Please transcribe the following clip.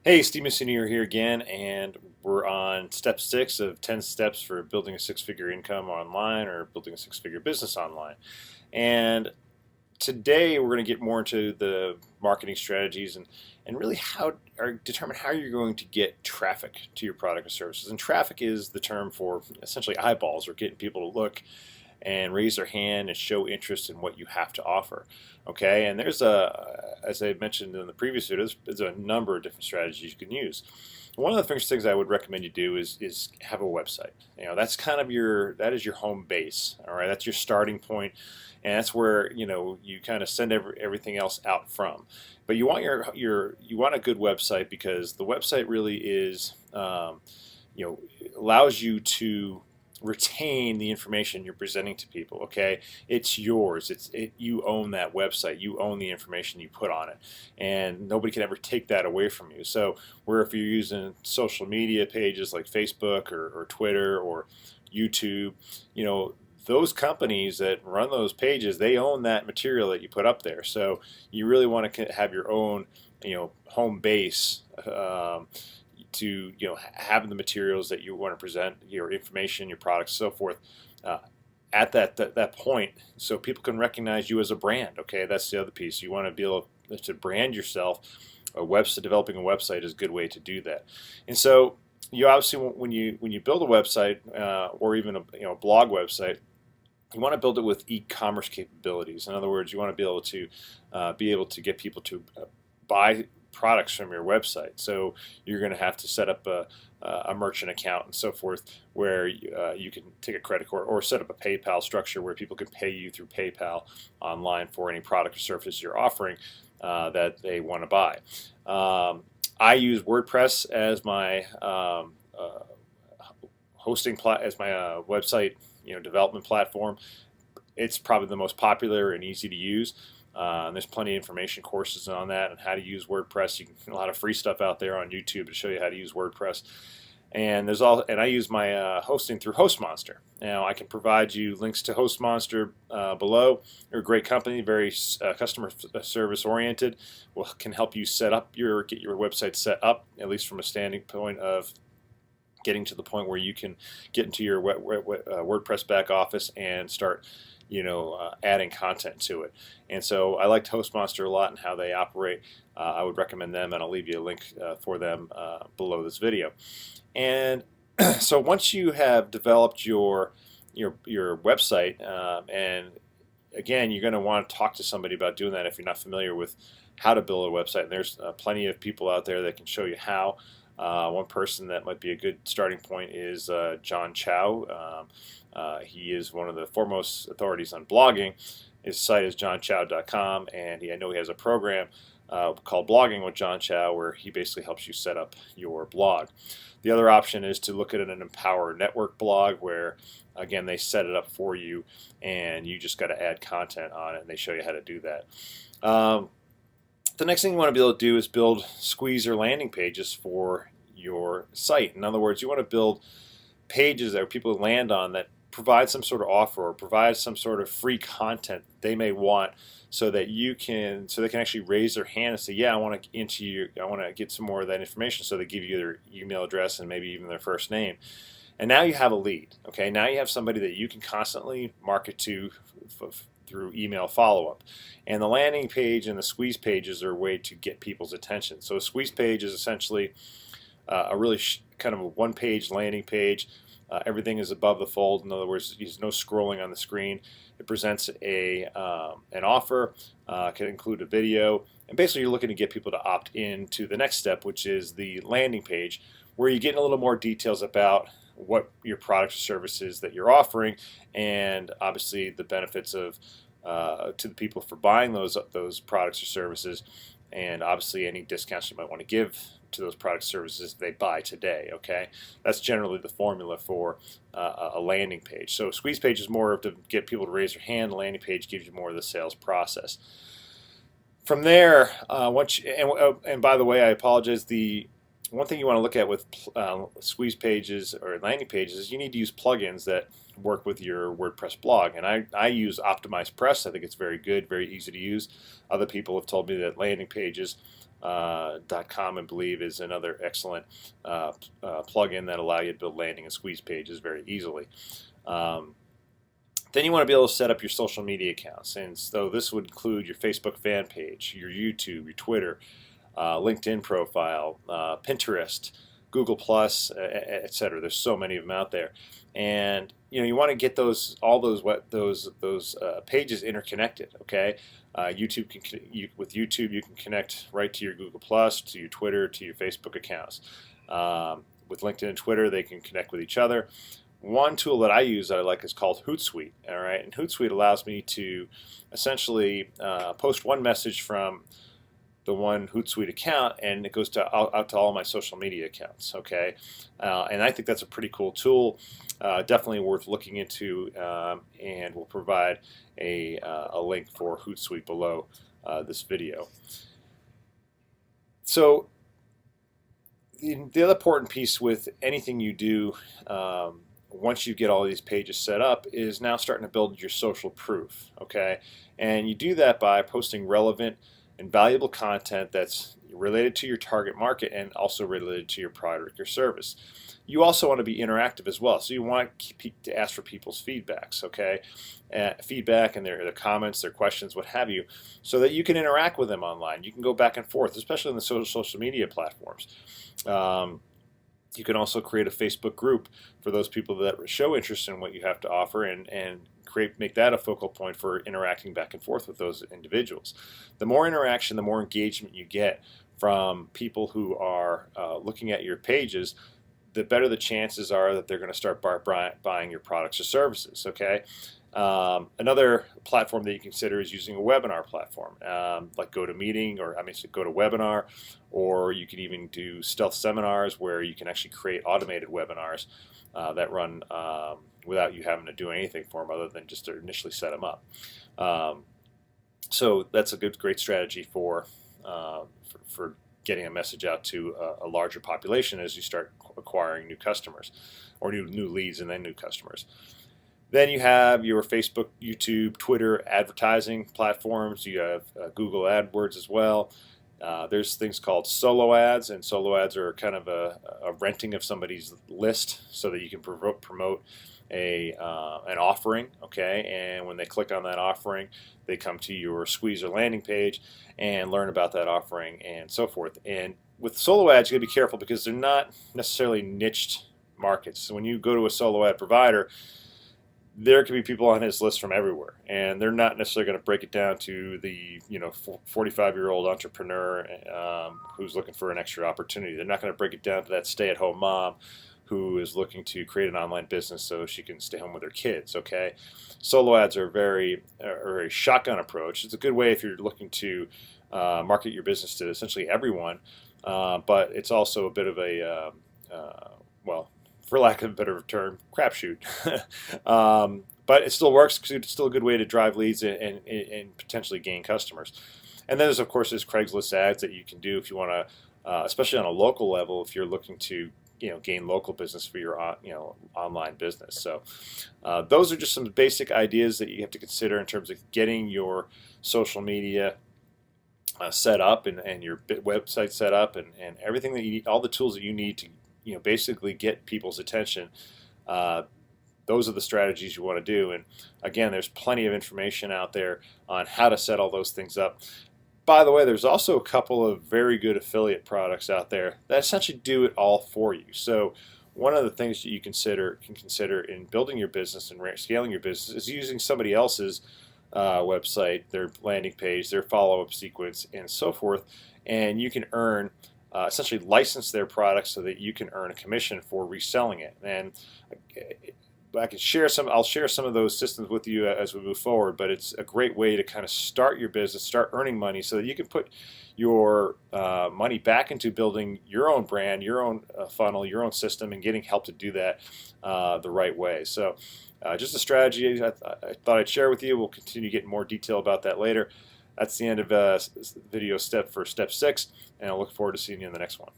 Hey, Steve Messinier here again, and we're on step 6 of 10 steps for building a six-figure income online or building a six-figure business online. And today we're going to get more into the marketing strategies and really how or determine how you're going to get traffic to your product or services. And traffic is the term for essentially eyeballs or getting people to look and raise their hand and show interest in what you have to offer. Okay, and as I mentioned in the previous video, there's a number of different strategies you can use. One of the first things I would recommend you do is have a website. That's kind of that is your home base. All right, that's your starting point, and that's where you kind of send everything else out from. But you want you want a good website because the website really is allows you to retain the information you're presenting to people. Okay, it's yours. You own that website. You own the information you put on it, and nobody can ever take that away from you. So, where if you're using social media pages like Facebook or Twitter or YouTube, those companies that run those pages, they own that material that you put up there. So you really want to have your own, home base. To have the materials that you want to present, your information, your products, so forth, at that point, so people can recognize you as a brand. Okay, that's the other piece. You want to be able to brand yourself. Developing a website is a good way to do that. And so you obviously, when you build a website or even a blog website, you want to build it with e-commerce capabilities. In other words, you want to be able to get people to buy products from your website. So you're going to have to set up a merchant account and so forth, where you can take a credit card or set up a PayPal structure where people can pay you through PayPal online for any product or service you're offering that they want to buy. I use WordPress as my website development platform. It's probably the most popular and easy to use. There's plenty of information courses on that and how to use WordPress. You can a lot of free stuff out there on YouTube to show you how to use WordPress. And I use my hosting through HostMonster. Now I can provide you links to HostMonster below. They're a great company, very customer service oriented. Can help you get your website set up, at least from a standing point of getting to the point where you can get into your WordPress back office and start adding content to it. And so I liked HostMonster a lot and how they operate. I would recommend them, and I'll leave you a link for them below this video. And so once you have developed your website, and again, you're going to want to talk to somebody about doing that if you're not familiar with how to build a website. And there's plenty of people out there that can show you how. One person that might be a good starting point is John Chow. He is one of the foremost authorities on blogging. His site is johnchow.com, and I know he has a program called Blogging with John Chow, where he basically helps you set up your blog. The other option is to look at an Empower Network blog, where again they set it up for you, and you just got to add content on it, and they show you how to do that. The next thing you want to be able to do is build squeezer landing pages for your site. In other words, you want to build pages that people land on that provide some sort of offer or provide some sort of free content they may want, so that they can actually raise their hand and say, yeah, I want to get some more of that information. So they give you their email address and maybe even their first name. And now you have a lead. Okay, now you have somebody that you can constantly market to through email follow-up. And the landing page and the squeeze pages are a way to get people's attention. So a squeeze page is essentially a really kind of a one-page landing page. Everything is above the fold. In other words, there's no scrolling on the screen. It presents an offer, can include a video, and basically you're looking to get people to opt in to the next step, which is the landing page, where you get a little more details about what your products or services that you're offering, and obviously the benefits of to the people for buying those products or services, and obviously any discounts you might want to give to those product services if they buy today. Okay, that's generally the formula for a landing page. So a squeeze page is more to get people to raise their hand. The landing page gives you more of the sales process. From there, and by the way, I apologize. The one thing you want to look at with squeeze pages or landing pages is you need to use plugins that work with your WordPress blog. And I use Optimized Press. I think it's very good, very easy to use. Other people have told me that landing pages .com, I believe, is another excellent plugin that allow you to build landing and squeeze pages very easily. Then you want to be able to set up your social media accounts, and so this would include your Facebook fan page, your YouTube, your Twitter, LinkedIn profile, Pinterest, Google Plus, etc. There's so many of them out there, and you want to get all those pages interconnected. Okay, with YouTube you can connect right to your Google Plus, to your Twitter, to your Facebook accounts. With LinkedIn and Twitter, they can connect with each other. One tool that I use that I like is called Hootsuite. All right, and Hootsuite allows me to essentially post one message from the one Hootsuite account, and it goes out to all my social media accounts. Okay, and I think that's a pretty cool tool. Definitely worth looking into, and we'll provide a link for Hootsuite below this video. So the other important piece with anything you do, once you get all these pages set up, is now starting to build your social proof. Okay, and you do that by posting relevant and valuable content that's related to your target market and also related to your product or service. You also want to be interactive as well, so you want to ask for people's feedbacks, okay? Feedback and their comments, their questions, what have you, so that you can interact with them online. You can go back and forth, especially on the social media platforms. You can also create a Facebook group for those people that show interest in what you have to offer, and make that a focal point for interacting back and forth with those individuals. The more interaction, the more engagement you get from people who are looking at your pages, the better the chances are that they're going to start buying your products or services. Okay. Another platform that you consider is using a webinar platform, like GoToMeeting, or GoToWebinar, or you can even do stealth seminars where you can actually create automated webinars that run without you having to do anything for them other than just to initially set them up. So that's a great strategy for getting a message out to a larger population as you start acquiring new customers, or new leads and then new customers. Then you have your Facebook, YouTube, Twitter advertising platforms. You have Google AdWords as well. There's things called solo ads, and solo ads are kind of a renting of somebody's list so that you can promote an offering, okay? And when they click on that offering, they come to your squeezer landing page and learn about that offering and so forth. And with solo ads, you got to be careful because they're not necessarily niched markets. So when you go to a solo ad provider, there could be people on his list from everywhere, and they're not necessarily going to break it down to the 45-year-old entrepreneur who's looking for an extra opportunity. They're not going to break it down to that stay-at-home mom who is looking to create an online business so she can stay home with her kids. Okay, solo ads are a very shotgun approach. It's a good way if you're looking to market your business to essentially everyone, but it's also a bit of a well, for lack of a better term, crapshoot. But it still works because it's still a good way to drive leads and potentially gain customers. And then of course there's Craigslist ads that you can do if you want to, especially on a local level, if you're looking to gain local business for your online business. So those are just some basic ideas that you have to consider in terms of getting your social media set up and your website set up and everything that you need, all the tools that you need to basically get people's attention. Those are the strategies you want to do. And again, there's plenty of information out there on how to set all those things up. By the way, there's also a couple of very good affiliate products out there that essentially do it all for you. So one of the things that you can consider in building your business and scaling your business is using somebody else's website, their landing page, their follow-up sequence, and so forth, and you can earn essentially license their products so that you can earn a commission for reselling it. And I can share I'll share some of those systems with you as we move forward, but it's a great way to kind of start your business, start earning money so that you can put your money back into building your own brand, your own funnel, your own system, and getting help to do that the right way. So just a strategy I thought I'd share with you. We'll continue to get more detail about that later. That's the end of video step 6, and I look forward to seeing you in the next one.